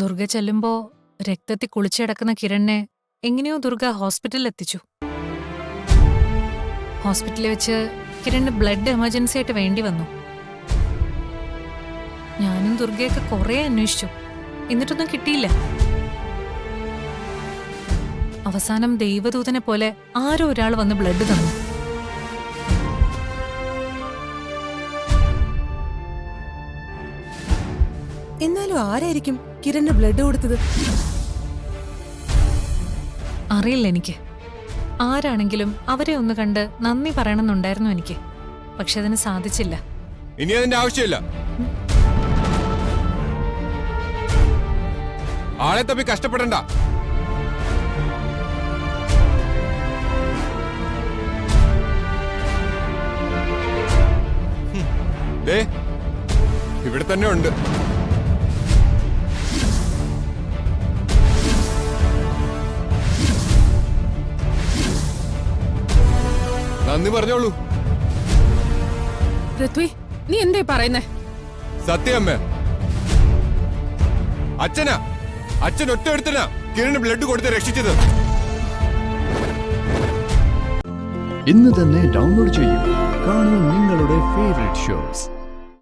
ദുർഗ ചെല്ലുമ്പോ രക്തത്തിൽ കുളിച്ചിടക്കുന്ന കിരണിനെ എങ്ങനെയോ ദുർഗ ഹോസ്പിറ്റലിൽ എത്തിച്ചു. ഹോസ്പിറ്റലിൽ വെച്ച് കിരണിന് ബ്ലഡ് എമർജൻസി ആയിട്ട് വേണ്ടി വന്നു. ഞാനും ദുർഗയൊക്കെ കുറെ അന്വേഷിച്ചു, എന്നിട്ടൊന്നും കിട്ടിയില്ല. അവസാനം ദൈവദൂതനെ പോലെ ആരോ ഒരാൾ വന്ന് ബ്ലഡ് തന്നു. എന്നാലും ആരായിരിക്കും കിരണിന് ബ്ലഡ് കൊടുത്തത്? അറിയില്ല എനിക്ക്. ആരാണെങ്കിലും അവരെ ഒന്ന് കണ്ട് നന്ദി പറയണമെന്നുണ്ടായിരുന്നു എനിക്ക്. പക്ഷെ അതിന് സാധിച്ചില്ല. ഇനി അതിന്റെ ആവശ്യമില്ല. ആളെ തപ്പി കഷ്ടപ്പെടണ്ട. ഇവിടെ തന്നെ ഉണ്ട്. നന്ദി പറഞ്ഞോളൂ. പൃഥ്വി, നീ എന്തേ പറയുന്നേ? സത്യമേ, അച്ഛൻ ഒറ്റ എടുത്തനാ കിരണ് ബ്ലഡ് കൊടുത്ത് രക്ഷിച്ചത്. ഇന്ന് തന്നെ ഡൗൺലോഡ് ചെയ്യൂ. കാണൂ നിങ്ങളുടെ ഫേവറേറ്റ് ഷോസ്.